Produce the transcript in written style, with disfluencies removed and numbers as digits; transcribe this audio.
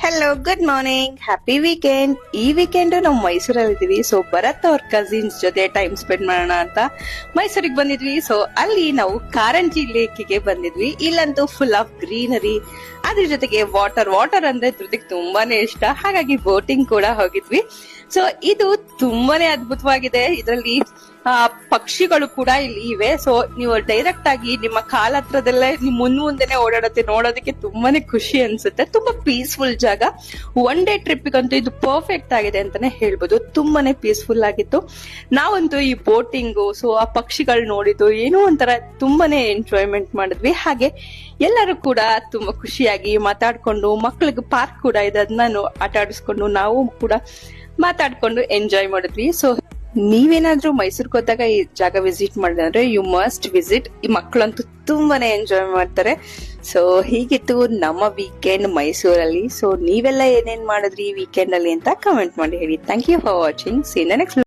Hello, good morning, happy weekend. ಈ weekend ನಾವು ಮೈಸೂರಲ್ಲಿ ಇದೀವಿ. ಸೊ ಭರತ್ ಅವ್ರ ಕಸಿನ್ಸ್ ಜೊತೆ ಟೈಮ್ ಸ್ಪೆಂಡ್ ಮಾಡೋಣ ಅಂತ ಮೈಸೂರಿಗೆ ಬಂದಿದ್ವಿ. ಸೊ ಅಲ್ಲಿ ನಾವು ಕಾರಂಜಿ ಲೇಕಿಗೆ ಬಂದಿದ್ವಿ. ಇಲ್ಲಂತೂ ಫುಲ್ ಆಫ್ ಗ್ರೀನರಿ, ಅದ್ರ ಜೊತೆಗೆ ವಾಟರ್ ಅಂದ್ರೆ ಧೃತಿಕ್ ತುಂಬಾನೇ ಇಷ್ಟ. ಹಾಗಾಗಿ ಬೋಟಿಂಗ್ ಕೂಡ ಹೋಗಿದ್ವಿ. ಸೊ ಇದು ತುಂಬಾನೇ ಅದ್ಭುತವಾಗಿದೆ. ಇದರಲ್ಲಿ ಪಕ್ಷಿಗಳು ಕೂಡ ಇಲ್ಲಿ ಇವೆ. ಸೊ ನೀವು ಡೈರೆಕ್ಟ್ ಆಗಿ ನಿಮ್ಮ ಕಾಲ ಹತ್ರದಲ್ಲೇ ನಿಮ್ ಮುಂದೆನೆ ಓಡಾಡತ್ತೆ, ನೋಡೋದಕ್ಕೆ ತುಂಬಾನೇ ಖುಷಿ ಅನ್ಸುತ್ತೆ. ತುಂಬಾ ಪೀಸ್ಫುಲ್ ಜಾಗ. ಒನ್ ಡೇ ಟ್ರಿಪ್ಗಂತೂ ಇದು ಪರ್ಫೆಕ್ಟ್ ಆಗಿದೆ ಅಂತಾನೆ ಹೇಳ್ಬೋದು. ತುಂಬಾನೇ ಪೀಸ್ಫುಲ್ ಆಗಿತ್ತು. ನಾವಂತೂ ಈ ಬೋಟಿಂಗು, ಸೊ ಆ ಪಕ್ಷಿಗಳು ನೋಡಿದ್ದು ಏನೋ ಒಂಥರ ತುಂಬಾನೇ ಎಂಜಾಯ್ಮೆಂಟ್ ಮಾಡಿದ್ವಿ. ಹಾಗೆ ಎಲ್ಲರೂ ಕೂಡ ತುಂಬಾ ಖುಷಿಯಾಗಿ ಮಾತಾಡ್ಕೊಂಡು, ಮಕ್ಳಿಗೆ ಪಾರ್ಕ್ ಕೂಡ ಇದೆ, ಅದನ್ನ ಆಟ ಆಡಿಸ್ಕೊಂಡು ನಾವು ಕೂಡ ಮಾತಾಡ್ಕೊಂಡು ಎಂಜಾಯ್ ಮಾಡಿದ್ವಿ. ಸೊ ನೀವೇನಾದ್ರೂ ಮೈಸೂರ್ಗೆ ಹೋದಾಗ ಈ ಜಾಗ ವಿಸಿಟ್ ಮಾಡಿದ್ರೆ ಯು ಮಸ್ಟ್ ವಿಸಿಟ್. ಈ ಮಕ್ಕಳಂತೂ ತುಂಬಾನೇ ಎಂಜಾಯ್ ಮಾಡ್ತಾರೆ. ಸೊ ಹೀಗಿತ್ತು ನಮ್ಮ ವೀಕೆಂಡ್ ಮೈಸೂರಲ್ಲಿ. ಸೊ ನೀವೆಲ್ಲ ಏನೇನ್ ಮಾಡಿದ್ರಿ ಈ ವೀಕೆಂಡ್ ಅಲ್ಲಿ ಅಂತ ಕಮೆಂಟ್ ಮಾಡಿ ಹೇಳಿ. Thank you for watching. See in the next